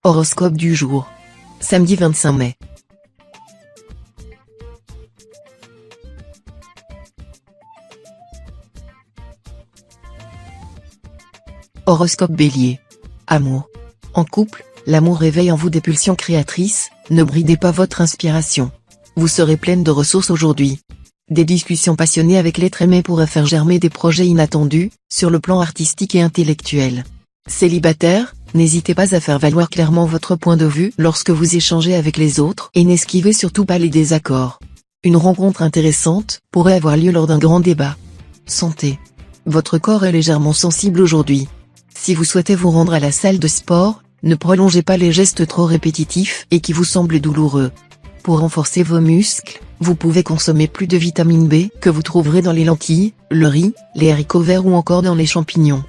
Horoscope du jour. Samedi 25 mai. Horoscope Bélier. Amour. En couple, l'amour réveille en vous des pulsions créatrices, ne bridez pas votre inspiration. Vous serez pleine de ressources aujourd'hui. Des discussions passionnées avec l'être aimé pourraient faire germer des projets inattendus, sur le plan artistique et intellectuel. Célibataire, n'hésitez pas à faire valoir clairement votre point de vue lorsque vous échangez avec les autres et n'esquivez surtout pas les désaccords. Une rencontre intéressante pourrait avoir lieu lors d'un grand débat. Santé. Votre corps est légèrement sensible aujourd'hui. Si vous souhaitez vous rendre à la salle de sport, ne prolongez pas les gestes trop répétitifs et qui vous semblent douloureux. Pour renforcer vos muscles, vous pouvez consommer plus de vitamine B que vous trouverez dans les lentilles, le riz, les haricots verts ou encore dans les champignons.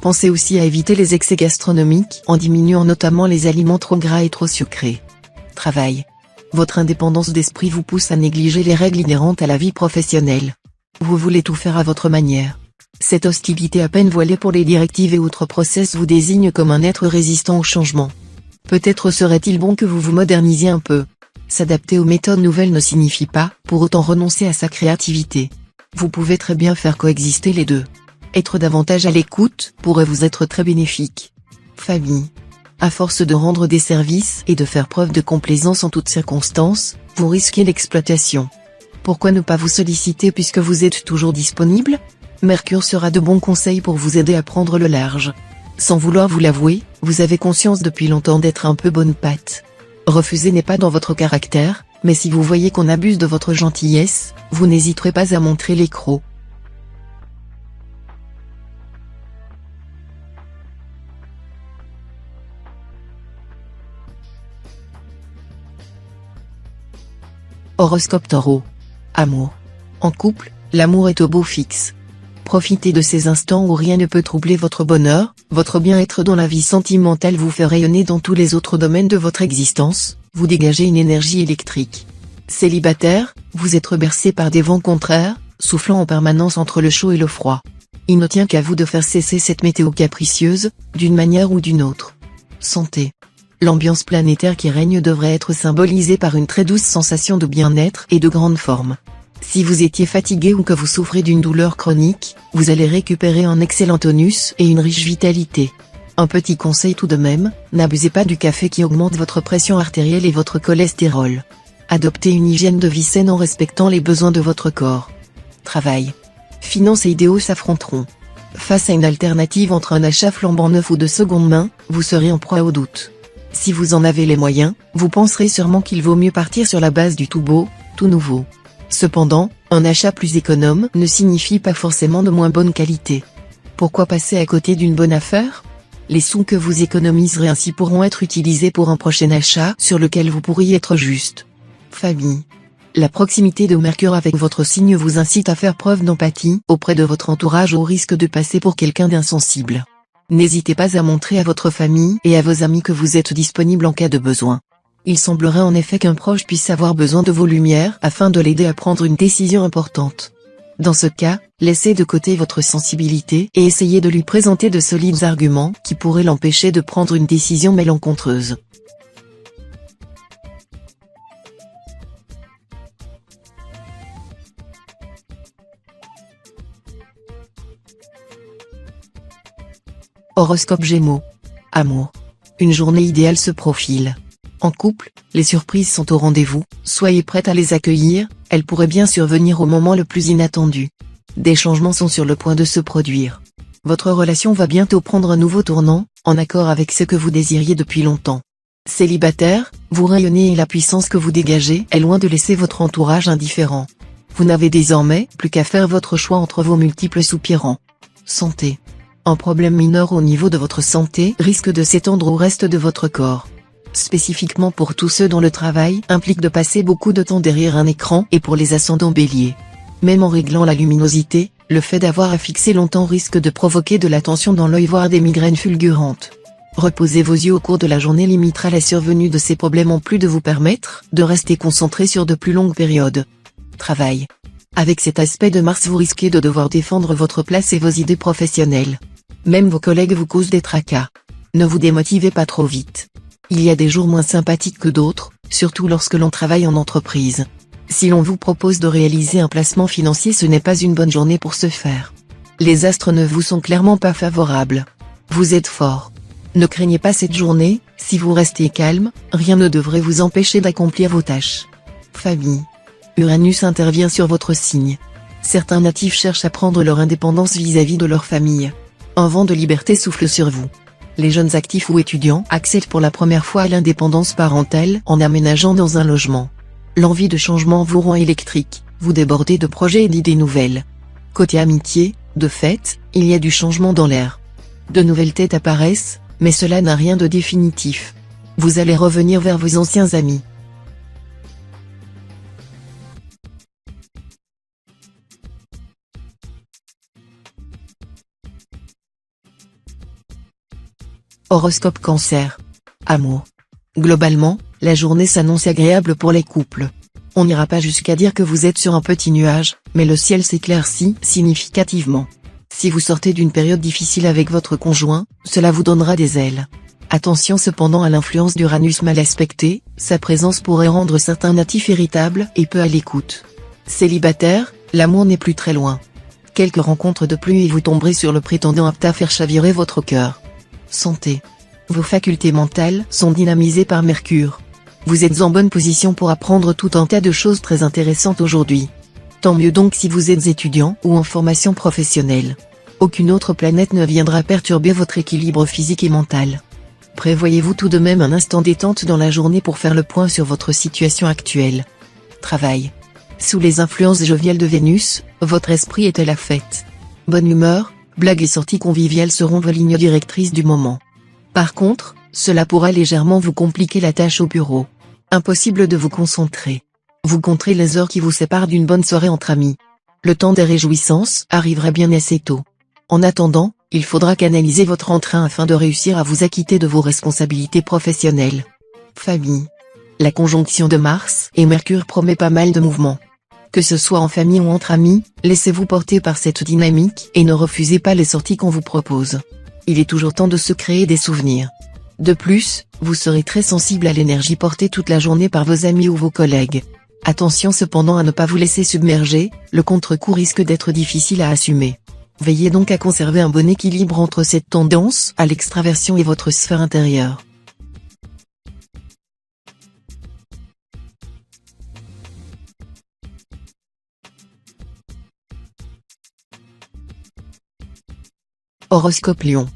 Pensez aussi à éviter les excès gastronomiques en diminuant notamment les aliments trop gras et trop sucrés. Travail. Votre indépendance d'esprit vous pousse à négliger les règles inhérentes à la vie professionnelle. Vous voulez tout faire à votre manière. Cette hostilité à peine voilée pour les directives et autres process vous désigne comme un être résistant au changement. Peut-être serait-il bon que vous vous modernisiez un peu. S'adapter aux méthodes nouvelles ne signifie pas, pour autant, renoncer à sa créativité. Vous pouvez très bien faire coexister les deux. Être davantage à l'écoute pourrait vous être très bénéfique. Famille. À force de rendre des services et de faire preuve de complaisance en toutes circonstances, vous risquez l'exploitation. Pourquoi ne pas vous solliciter puisque vous êtes toujours disponible ? Mercure sera de bons conseils pour vous aider à prendre le large. Sans vouloir vous l'avouer, vous avez conscience depuis longtemps d'être un peu bonne patte. Refuser n'est pas dans votre caractère, mais si vous voyez qu'on abuse de votre gentillesse, vous n'hésiterez pas à montrer les crocs. Horoscope Taureau. Amour. En couple, l'amour est au beau fixe. Profitez de ces instants où rien ne peut troubler votre bonheur, votre bien-être dont la vie sentimentale vous fait rayonner dans tous les autres domaines de votre existence, vous dégagez une énergie électrique. Célibataire, vous êtes bercé par des vents contraires, soufflant en permanence entre le chaud et le froid. Il ne tient qu'à vous de faire cesser cette météo capricieuse, d'une manière ou d'une autre. Santé. L'ambiance planétaire qui règne devrait être symbolisée par une très douce sensation de bien-être et de grande forme. Si vous étiez fatigué ou que vous souffrez d'une douleur chronique, vous allez récupérer un excellent tonus et une riche vitalité. Un petit conseil tout de même, n'abusez pas du café qui augmente votre pression artérielle et votre cholestérol. Adoptez une hygiène de vie saine en respectant les besoins de votre corps. Travail. Finances et idéaux s'affronteront. Face à une alternative entre un achat flambant neuf ou de seconde main, vous serez en proie au doute. Si vous en avez les moyens, vous penserez sûrement qu'il vaut mieux partir sur la base du tout beau, tout nouveau. Cependant, un achat plus économe ne signifie pas forcément de moins bonne qualité. Pourquoi passer à côté d'une bonne affaire ? Les sous que vous économiserez ainsi pourront être utilisés pour un prochain achat sur lequel vous pourriez être juste. Famille. La proximité de Mercure avec votre signe vous incite à faire preuve d'empathie auprès de votre entourage au risque de passer pour quelqu'un d'insensible. N'hésitez pas à montrer à votre famille et à vos amis que vous êtes disponible en cas de besoin. Il semblerait en effet qu'un proche puisse avoir besoin de vos lumières afin de l'aider à prendre une décision importante. Dans ce cas, laissez de côté votre sensibilité et essayez de lui présenter de solides arguments qui pourraient l'empêcher de prendre une décision malencontreuse. Horoscope Gémeaux. Amour. Une journée idéale se profile. En couple, les surprises sont au rendez-vous, soyez prête à les accueillir, elles pourraient bien survenir au moment le plus inattendu. Des changements sont sur le point de se produire. Votre relation va bientôt prendre un nouveau tournant, en accord avec ce que vous désiriez depuis longtemps. Célibataire, vous rayonnez et la puissance que vous dégagez est loin de laisser votre entourage indifférent. Vous n'avez désormais plus qu'à faire votre choix entre vos multiples soupirants. Santé. Un problème mineur au niveau de votre santé risque de s'étendre au reste de votre corps. Spécifiquement pour tous ceux dont le travail implique de passer beaucoup de temps derrière un écran et pour les ascendants béliers. Même en réglant la luminosité, le fait d'avoir à fixer longtemps risque de provoquer de la tension dans l'œil voire des migraines fulgurantes. Reposer vos yeux au cours de la journée limitera la survenue de ces problèmes en plus de vous permettre de rester concentré sur de plus longues périodes. Travail. Avec cet aspect de Mars vous risquez de devoir défendre votre place et vos idées professionnelles. Même vos collègues vous causent des tracas. Ne vous démotivez pas trop vite. Il y a des jours moins sympathiques que d'autres, surtout lorsque l'on travaille en entreprise. Si l'on vous propose de réaliser un placement financier, ce n'est pas une bonne journée pour ce faire. Les astres ne vous sont clairement pas favorables. Vous êtes fort. Ne craignez pas cette journée, si vous restez calme, rien ne devrait vous empêcher d'accomplir vos tâches. Famille. Uranus intervient sur votre signe. Certains natifs cherchent à prendre leur indépendance vis-à-vis de leur famille. Un vent de liberté souffle sur vous. Les jeunes actifs ou étudiants accèdent pour la première fois à l'indépendance parentale en aménageant dans un logement. L'envie de changement vous rend électrique, vous débordez de projets et d'idées nouvelles. Côté amitié, de fait, il y a du changement dans l'air. De nouvelles têtes apparaissent, mais cela n'a rien de définitif. Vous allez revenir vers vos anciens amis. Horoscope Cancer. Amour. Globalement, la journée s'annonce agréable pour les couples. On n'ira pas jusqu'à dire que vous êtes sur un petit nuage, mais le ciel s'éclaircit significativement. Si vous sortez d'une période difficile avec votre conjoint, cela vous donnera des ailes. Attention cependant à l'influence d'Uranus mal aspecté, sa présence pourrait rendre certains natifs irritables et peu à l'écoute. Célibataire, l'amour n'est plus très loin. Quelques rencontres de plus et vous tomberez sur le prétendant apte à faire chavirer votre cœur. Santé. Vos facultés mentales sont dynamisées par Mercure. Vous êtes en bonne position pour apprendre tout un tas de choses très intéressantes aujourd'hui. Tant mieux donc si vous êtes étudiant ou en formation professionnelle. Aucune autre planète ne viendra perturber votre équilibre physique et mental. Prévoyez-vous tout de même un instant détente dans la journée pour faire le point sur votre situation actuelle. Travail. Sous les influences joviales de Vénus, votre esprit est à la fête. Bonne humeur, blagues et sorties conviviales seront vos lignes directrices du moment. Par contre, cela pourra légèrement vous compliquer la tâche au bureau. Impossible de vous concentrer. Vous compterez les heures qui vous séparent d'une bonne soirée entre amis. Le temps des réjouissances arrivera bien assez tôt. En attendant, il faudra canaliser votre entrain afin de réussir à vous acquitter de vos responsabilités professionnelles. Famille. La conjonction de Mars et Mercure promet pas mal de mouvements. Que ce soit en famille ou entre amis, laissez-vous porter par cette dynamique et ne refusez pas les sorties qu'on vous propose. Il est toujours temps de se créer des souvenirs. De plus, vous serez très sensible à l'énergie portée toute la journée par vos amis ou vos collègues. Attention cependant à ne pas vous laisser submerger, le contre-coup risque d'être difficile à assumer. Veillez donc à conserver un bon équilibre entre cette tendance à l'extraversion et votre sphère intérieure. Horoscope Lion.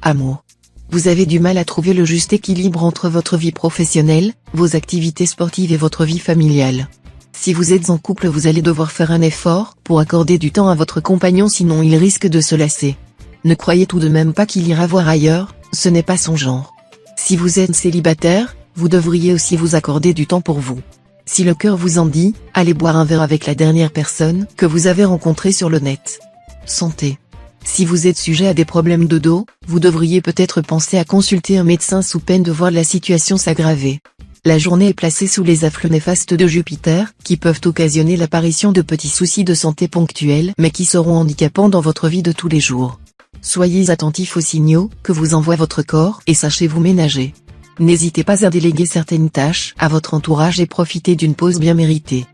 Amour. Vous avez du mal à trouver le juste équilibre entre votre vie professionnelle, vos activités sportives et votre vie familiale. Si vous êtes en couple, vous allez devoir faire un effort pour accorder du temps à votre compagnon, sinon il risque de se lasser. Ne croyez tout de même pas qu'il ira voir ailleurs, ce n'est pas son genre. Si vous êtes célibataire, vous devriez aussi vous accorder du temps pour vous. Si le cœur vous en dit, allez boire un verre avec la dernière personne que vous avez rencontrée sur le net. Santé. Si vous êtes sujet à des problèmes de dos, vous devriez peut-être penser à consulter un médecin sous peine de voir la situation s'aggraver. La journée est placée sous les affluents néfastes de Jupiter, qui peuvent occasionner l'apparition de petits soucis de santé ponctuels mais qui seront handicapants dans votre vie de tous les jours. Soyez attentifs aux signaux que vous envoie votre corps et sachez vous ménager. N'hésitez pas à déléguer certaines tâches à votre entourage et profitez d'une pause bien méritée.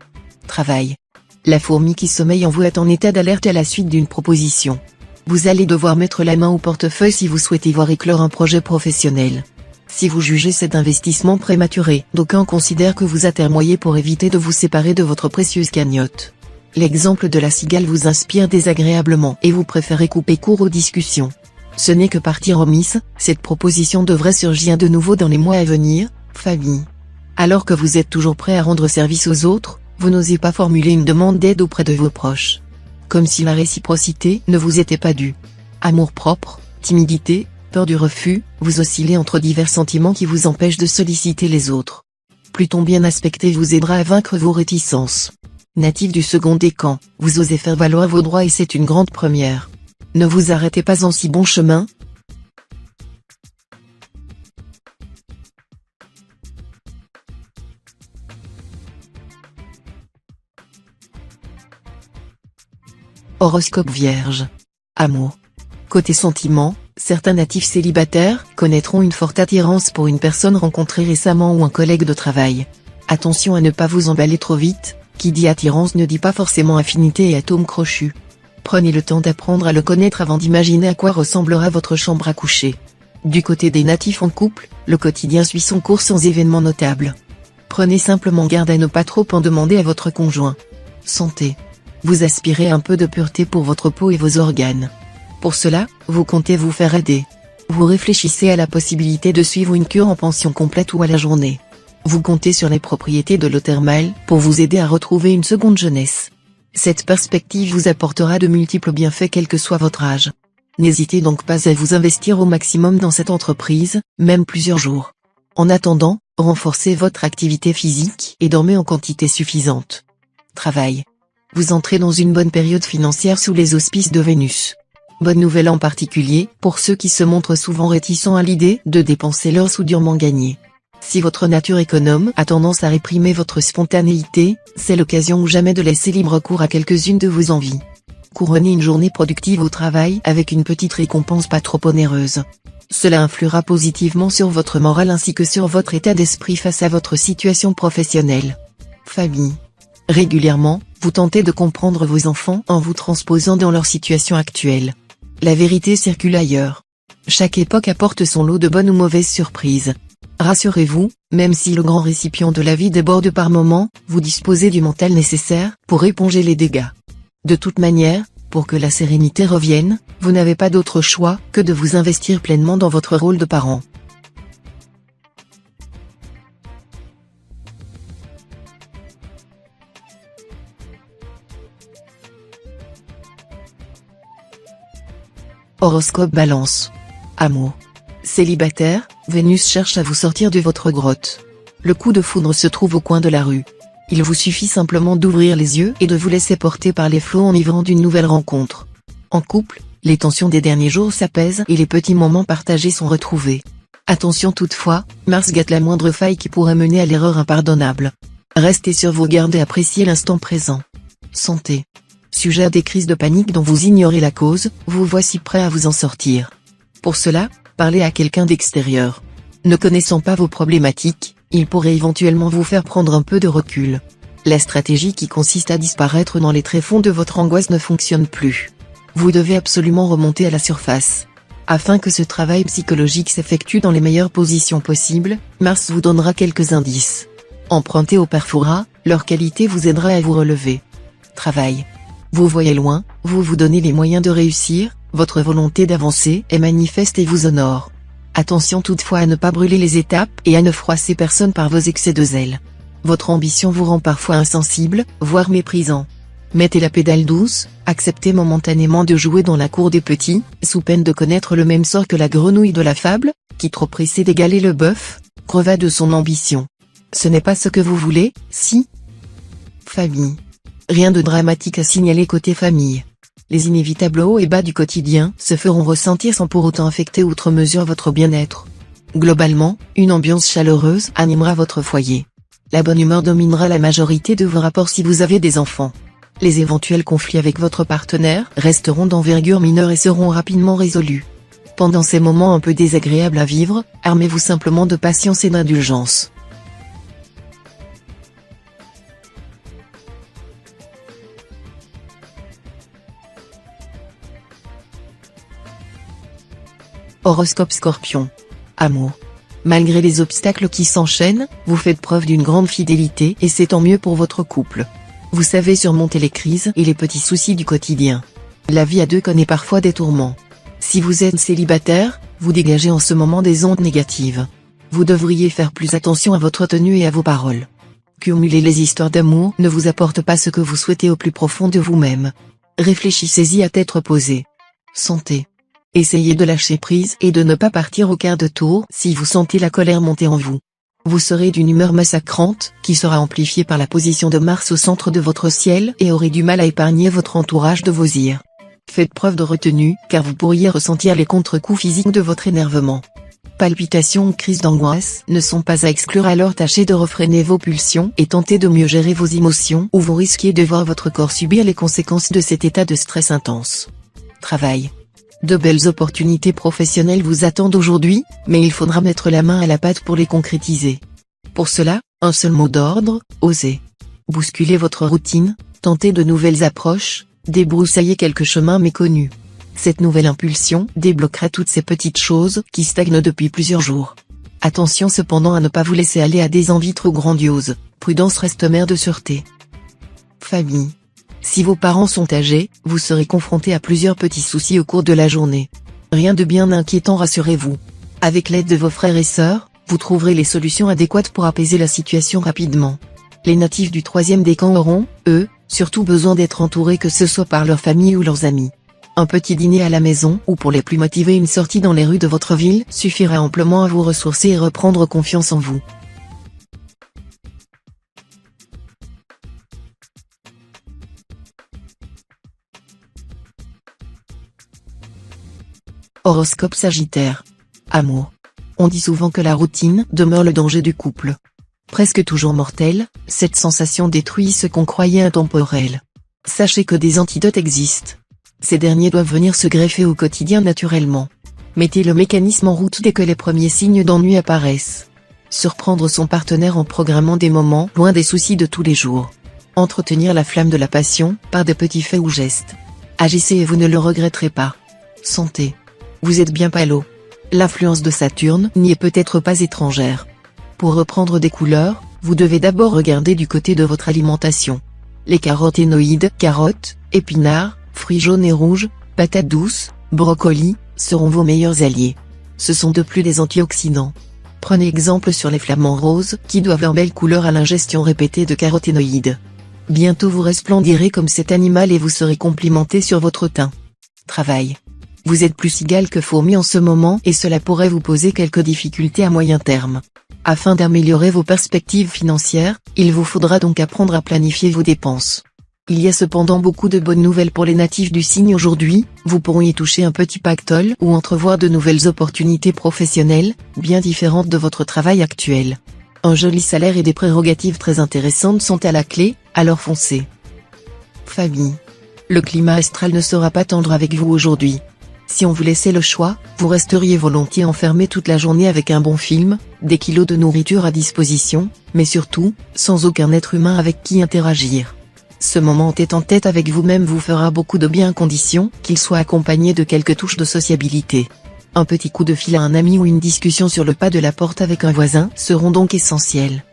Travail. La fourmi qui sommeille en vous est en état d'alerte à la suite d'une proposition. Vous allez devoir mettre la main au portefeuille si vous souhaitez voir éclore un projet professionnel. Si vous jugez cet investissement prématuré, d'aucuns considèrent que vous atermoyez pour éviter de vous séparer de votre précieuse cagnotte. L'exemple de la cigale vous inspire désagréablement et vous préférez couper court aux discussions. Ce n'est que partie remise, cette proposition devrait surgir de nouveau dans les mois à venir, famille. Alors que vous êtes toujours prêt à rendre service aux autres, vous n'osez pas formuler une demande d'aide auprès de vos proches. Comme si la réciprocité ne vous était pas due. Amour-propre, timidité, peur du refus, vous oscillez entre divers sentiments qui vous empêchent de solliciter les autres. Pluton bien aspecté vous aidera à vaincre vos réticences. Natif du second décan, vous osez faire valoir vos droits et c'est une grande première. Ne vous arrêtez pas en si bon chemin. Horoscope Vierge. Amour. Côté sentiments, Certains natifs célibataires connaîtront une forte attirance pour une personne rencontrée récemment ou un collègue de travail. Attention à ne pas vous emballer trop vite, qui dit attirance ne dit pas forcément affinité et atome crochu. Prenez le temps d'apprendre à le connaître avant d'imaginer à quoi ressemblera votre chambre à coucher. Du côté des natifs en couple, le quotidien suit son cours sans événements notables. Prenez simplement garde à ne pas trop en demander à votre conjoint. Santé. Vous aspirez un peu de pureté pour votre peau et vos organes. Pour cela, vous comptez vous faire aider. Vous réfléchissez à la possibilité de suivre une cure en pension complète ou à la journée. Vous comptez sur les propriétés de l'eau thermale pour vous aider à retrouver une seconde jeunesse. Cette perspective vous apportera de multiples bienfaits quel que soit votre âge. N'hésitez donc pas à vous investir au maximum dans cette entreprise, même plusieurs jours. En attendant, renforcez votre activité physique et dormez en quantité suffisante. Travail. Vous entrez dans une bonne période financière sous les auspices de Vénus. Bonne nouvelle en particulier pour ceux qui se montrent souvent réticents à l'idée de dépenser leur sous durement gagné. Si votre nature économe a tendance à réprimer votre spontanéité, c'est l'occasion ou jamais de laisser libre cours à quelques-unes de vos envies. Couronnez une journée productive au travail avec une petite récompense pas trop onéreuse. Cela influera positivement sur votre morale ainsi que sur votre état d'esprit face à votre situation professionnelle. Famille. Régulièrement, vous tentez de comprendre vos enfants en vous transposant dans leur situation actuelle. La vérité circule ailleurs. Chaque époque apporte son lot de bonnes ou mauvaises surprises. Rassurez-vous, même si le grand récipient de la vie déborde par moments, vous disposez du mental nécessaire pour éponger les dégâts. De toute manière, pour que la sérénité revienne, vous n'avez pas d'autre choix que de vous investir pleinement dans votre rôle de parent. Horoscope Balance. Amour. Célibataire, Vénus cherche à vous sortir de votre grotte. Le coup de foudre se trouve au coin de la rue. Il vous suffit simplement d'ouvrir les yeux et de vous laisser porter par les flots enivrants d'une nouvelle rencontre. En couple, les tensions des derniers jours s'apaisent et les petits moments partagés sont retrouvés. Attention toutefois, Mars gâte la moindre faille qui pourrait mener à l'erreur impardonnable. Restez sur vos gardes et appréciez l'instant présent. Santé. Sujet à des crises de panique dont vous ignorez la cause, vous voici prêt à vous en sortir. Pour cela, parlez à quelqu'un d'extérieur. Ne connaissant pas vos problématiques, il pourrait éventuellement vous faire prendre un peu de recul. La stratégie qui consiste à disparaître dans les tréfonds de votre angoisse ne fonctionne plus. Vous devez absolument remonter à la surface. Afin que ce travail psychologique s'effectue dans les meilleures positions possibles, Mars vous donnera quelques indices. Empruntez aux Perfora, leur qualité vous aidera à vous relever. Travail. Vous voyez loin, vous vous donnez les moyens de réussir, votre volonté d'avancer est manifeste et vous honore. Attention toutefois à ne pas brûler les étapes et à ne froisser personne par vos excès de zèle. Votre ambition vous rend parfois insensible, voire méprisant. Mettez la pédale douce, acceptez momentanément de jouer dans la cour des petits, sous peine de connaître le même sort que la grenouille de la fable, qui trop pressée d'égaler le bœuf, creva de son ambition. Ce n'est pas ce que vous voulez, si? Famille. Rien de dramatique à signaler côté famille. Les inévitables hauts et bas du quotidien se feront ressentir sans pour autant affecter outre mesure votre bien-être. Globalement, une ambiance chaleureuse animera votre foyer. La bonne humeur dominera la majorité de vos rapports si vous avez des enfants. Les éventuels conflits avec votre partenaire resteront d'envergure mineure et seront rapidement résolus. Pendant ces moments un peu désagréables à vivre, armez-vous simplement de patience et d'indulgence. Horoscope Scorpion. Amour. Malgré les obstacles qui s'enchaînent, vous faites preuve d'une grande fidélité et c'est tant mieux pour votre couple. Vous savez surmonter les crises et les petits soucis du quotidien. La vie à deux connaît parfois des tourments. Si vous êtes célibataire, vous dégagez en ce moment des ondes négatives. Vous devriez faire plus attention à votre tenue et à vos paroles. Cumuler les histoires d'amour ne vous apporte pas ce que vous souhaitez au plus profond de vous-même. Réfléchissez-y à tête reposée. Santé. Essayez de lâcher prise et de ne pas partir au quart de tour si vous sentez la colère monter en vous. Vous serez d'une humeur massacrante, qui sera amplifiée par la position de Mars au centre de votre ciel et aurez du mal à épargner votre entourage de vos ires. Faites preuve de retenue, car vous pourriez ressentir les contre-coups physiques de votre énervement. Palpitations ou crises d'angoisse ne sont pas à exclure, alors tâchez de refréner vos pulsions et tentez de mieux gérer vos émotions ou vous risquez de voir votre corps subir les conséquences de cet état de stress intense. Travail. De belles opportunités professionnelles vous attendent aujourd'hui, mais il faudra mettre la main à la pâte pour les concrétiser. Pour cela, un seul mot d'ordre, osez. Bousculez votre routine, tentez de nouvelles approches, débroussaillez quelques chemins méconnus. Cette nouvelle impulsion débloquera toutes ces petites choses qui stagnent depuis plusieurs jours. Attention cependant à ne pas vous laisser aller à des envies trop grandioses, prudence reste mère de sûreté. Famille. Si vos parents sont âgés, vous serez confronté à plusieurs petits soucis au cours de la journée. Rien de bien inquiétant, rassurez-vous. Avec l'aide de vos frères et sœurs, vous trouverez les solutions adéquates pour apaiser la situation rapidement. Les natifs du 3e décan auront, eux, surtout besoin d'être entourés, que ce soit par leur famille ou leurs amis. Un petit dîner à la maison ou pour les plus motivés une sortie dans les rues de votre ville suffira amplement à vous ressourcer et reprendre confiance en vous. Horoscope Sagittaire. Amour. On dit souvent que la routine demeure le danger du couple. Presque toujours mortelle, cette sensation détruit ce qu'on croyait intemporel. Sachez que des antidotes existent. Ces derniers doivent venir se greffer au quotidien naturellement. Mettez le mécanisme en route dès que les premiers signes d'ennui apparaissent. Surprendre son partenaire en programmant des moments loin des soucis de tous les jours. Entretenir la flamme de la passion par des petits faits ou gestes. Agissez et vous ne le regretterez pas. Santé. Vous êtes bien palo. L'influence de Saturne n'y est peut-être pas étrangère. Pour reprendre des couleurs, vous devez d'abord regarder du côté de votre alimentation. Les caroténoïdes, carottes, épinards, fruits jaunes et rouges, patates douces, brocolis, seront vos meilleurs alliés. Ce sont de plus des antioxydants. Prenez exemple sur les flamants roses qui doivent leur belle couleur à l'ingestion répétée de caroténoïdes. Bientôt vous resplendirez comme cet animal et vous serez complimenté sur votre teint. Travail. Vous êtes plus cigale que fourmi en ce moment et cela pourrait vous poser quelques difficultés à moyen terme. Afin d'améliorer vos perspectives financières, il vous faudra donc apprendre à planifier vos dépenses. Il y a cependant beaucoup de bonnes nouvelles pour les natifs du signe aujourd'hui, vous pourrez y toucher un petit pactole ou entrevoir de nouvelles opportunités professionnelles, bien différentes de votre travail actuel. Un joli salaire et des prérogatives très intéressantes sont à la clé, alors foncez. Famille. Le climat astral ne sera pas tendre avec vous aujourd'hui. Si on vous laissait le choix, vous resteriez volontiers enfermé toute la journée avec un bon film, des kilos de nourriture à disposition, mais surtout, sans aucun être humain avec qui interagir. Ce moment tête-en-tête avec vous-même vous fera beaucoup de bien à condition qu'il soit accompagné de quelques touches de sociabilité. Un petit coup de fil à un ami ou une discussion sur le pas de la porte avec un voisin seront donc essentiels.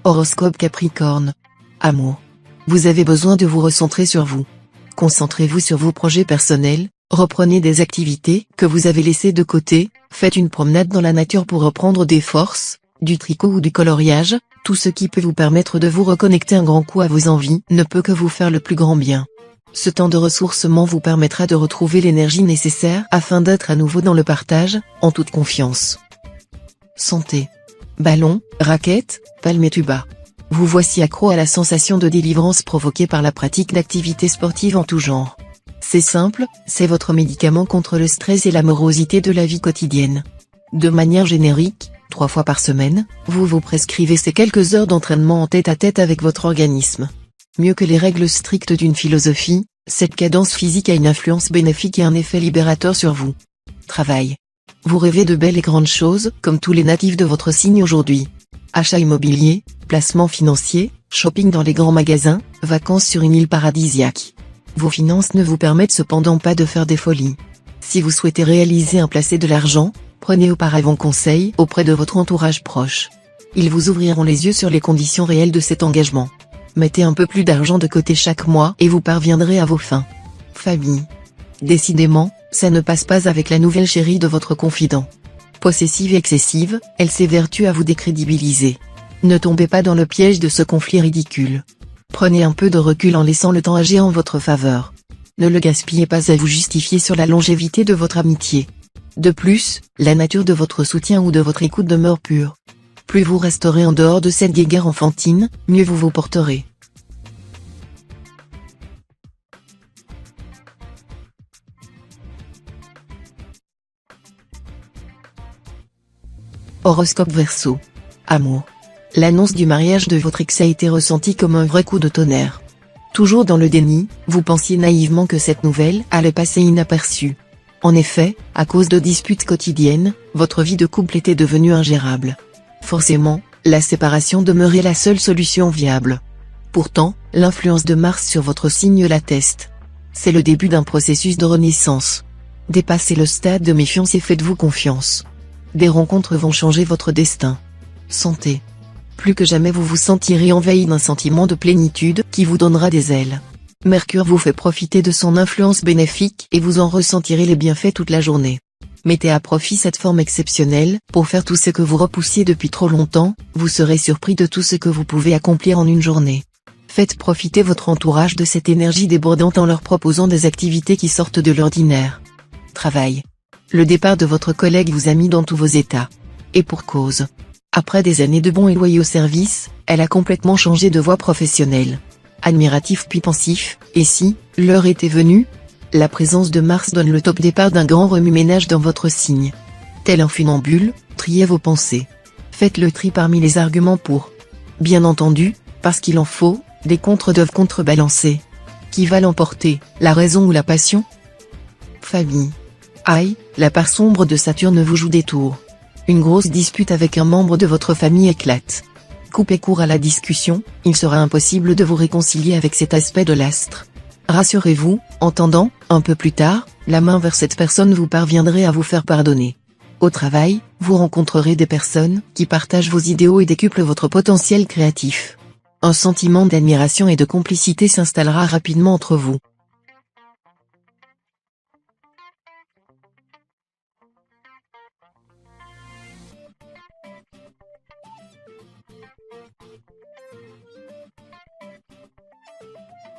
Horoscope Capricorne. Amour. Vous avez besoin de vous recentrer sur vous. Concentrez-vous sur vos projets personnels, reprenez des activités que vous avez laissées de côté, faites une promenade dans la nature pour reprendre des forces, du tricot ou du coloriage, tout ce qui peut vous permettre de vous reconnecter un grand coup à vos envies ne peut que vous faire le plus grand bien. Ce temps de ressourcement vous permettra de retrouver l'énergie nécessaire afin d'être à nouveau dans le partage, en toute confiance. Santé. Ballon, raquette, palme et tuba. Vous voici accro à la sensation de délivrance provoquée par la pratique d'activités sportives en tout genre. C'est simple, c'est votre médicament contre le stress et la morosité de la vie quotidienne. De manière générique, 3 fois par semaine, vous vous prescrivez ces quelques heures d'entraînement en tête-à-tête avec votre organisme. Mieux que les règles strictes d'une philosophie, cette cadence physique a une influence bénéfique et un effet libérateur sur vous. Travail. Vous rêvez de belles et grandes choses, comme tous les natifs de votre signe aujourd'hui. Achat immobilier, placement financier, shopping dans les grands magasins, vacances sur une île paradisiaque. Vos finances ne vous permettent cependant pas de faire des folies. Si vous souhaitez réaliser un placé de l'argent, prenez auparavant conseil auprès de votre entourage proche. Ils vous ouvriront les yeux sur les conditions réelles de cet engagement. Mettez un peu plus d'argent de côté chaque mois et vous parviendrez à vos fins. Famille. Décidément, ça ne passe pas avec la nouvelle chérie de votre confident. Possessive et excessive, elle s'évertue à vous décrédibiliser. Ne tombez pas dans le piège de ce conflit ridicule. Prenez un peu de recul en laissant le temps agir en votre faveur. Ne le gaspillez pas à vous justifier sur la longévité de votre amitié. De plus, la nature de votre soutien ou de votre écoute demeure pure. Plus vous resterez en dehors de cette guéguerre enfantine, mieux vous vous porterez. Horoscope Verseau. Amour. L'annonce du mariage de votre ex a été ressentie comme un vrai coup de tonnerre. Toujours dans le déni, vous pensiez naïvement que cette nouvelle allait passer inaperçue. En effet, à cause de disputes quotidiennes, votre vie de couple était devenue ingérable. Forcément, la séparation demeurait la seule solution viable. Pourtant, l'influence de Mars sur votre signe l'atteste. C'est le début d'un processus de renaissance. Dépassez le stade de méfiance et faites-vous confiance. Des rencontres vont changer votre destin. Santé. Plus que jamais vous vous sentirez envahi d'un sentiment de plénitude qui vous donnera des ailes. Mercure vous fait profiter de son influence bénéfique et vous en ressentirez les bienfaits toute la journée. Mettez à profit cette forme exceptionnelle pour faire tout ce que vous repoussiez depuis trop longtemps, vous serez surpris de tout ce que vous pouvez accomplir en une journée. Faites profiter votre entourage de cette énergie débordante en leur proposant des activités qui sortent de l'ordinaire. Travail. Le départ de votre collègue vous a mis dans tous vos états. Et pour cause. Après des années de bons et loyaux services, elle a complètement changé de voie professionnelle. Admiratif puis pensif, et si, l'heure était venue? La présence de Mars donne le top départ d'un grand remue-ménage dans votre signe. Tel un funambule, triez vos pensées. Faites le tri parmi les arguments pour. Bien entendu, parce qu'il en faut, des contres doivent contrebalancer. Qui va l'emporter, la raison ou la passion? Famille. Aïe, la part sombre de Saturne vous joue des tours. Une grosse dispute avec un membre de votre famille éclate. Coupez court à la discussion, il sera impossible de vous réconcilier avec cet aspect de l'astre. Rassurez-vous, en tendant, un peu plus tard, la main vers cette personne vous parviendrez à vous faire pardonner. Au travail, vous rencontrerez des personnes qui partagent vos idéaux et décuplent votre potentiel créatif. Un sentiment d'admiration et de complicité s'installera rapidement entre vous.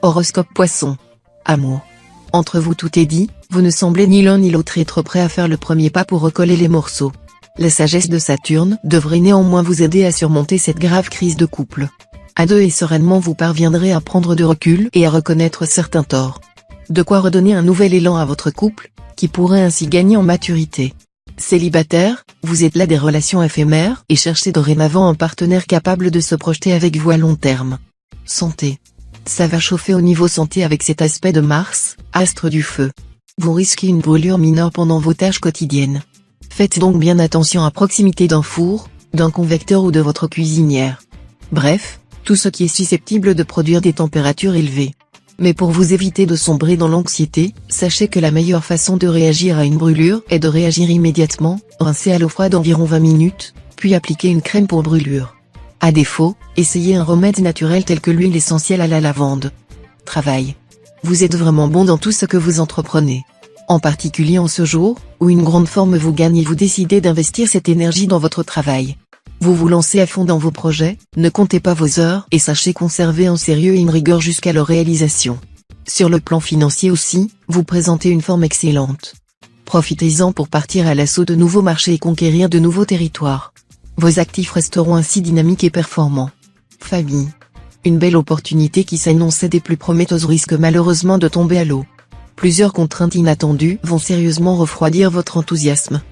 Horoscope Poisson. Amour. Entre vous tout est dit, vous ne semblez ni l'un ni l'autre être prêt à faire le premier pas pour recoller les morceaux. La sagesse de Saturne devrait néanmoins vous aider à surmonter cette grave crise de couple. À deux et sereinement vous parviendrez à prendre de recul et à reconnaître certains torts. De quoi redonner un nouvel élan à votre couple, qui pourrait ainsi gagner en maturité. Célibataire, vous êtes là des relations éphémères et cherchez dorénavant un partenaire capable de se projeter avec vous à long terme. Santé. Ça va chauffer au niveau santé avec cet aspect de Mars, astre du feu. Vous risquez une brûlure mineure pendant vos tâches quotidiennes. Faites donc bien attention à proximité d'un four, d'un convecteur ou de votre cuisinière. Bref, tout ce qui est susceptible de produire des températures élevées. Mais pour vous éviter de sombrer dans l'anxiété, sachez que la meilleure façon de réagir à une brûlure est de réagir immédiatement, rincer à l'eau froide environ 20 minutes, puis appliquer une crème pour brûlure. À défaut, essayez un remède naturel tel que l'huile essentielle à la lavande. Travail. Vous êtes vraiment bon dans tout ce que vous entreprenez. En particulier en ce jour, où une grande forme vous gagne et vous décidez d'investir cette énergie dans votre travail. Vous vous lancez à fond dans vos projets, ne comptez pas vos heures et sachez conserver un sérieux et une rigueur jusqu'à leur réalisation. Sur le plan financier aussi, vous présentez une forme excellente. Profitez-en pour partir à l'assaut de nouveaux marchés et conquérir de nouveaux territoires. Vos actifs resteront ainsi dynamiques et performants. Famille. Une belle opportunité qui s'annonçait des plus prometteuses risque malheureusement de tomber à l'eau. Plusieurs contraintes inattendues vont sérieusement refroidir votre enthousiasme.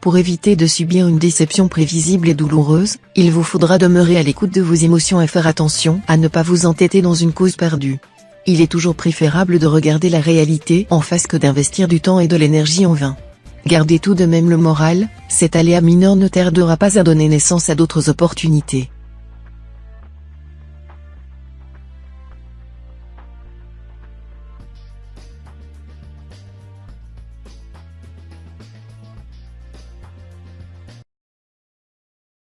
Pour éviter de subir une déception prévisible et douloureuse, il vous faudra demeurer à l'écoute de vos émotions et faire attention à ne pas vous entêter dans une cause perdue. Il est toujours préférable de regarder la réalité en face que d'investir du temps et de l'énergie en vain. Gardez tout de même le moral, cet aléa mineur ne tardera pas à donner naissance à d'autres opportunités.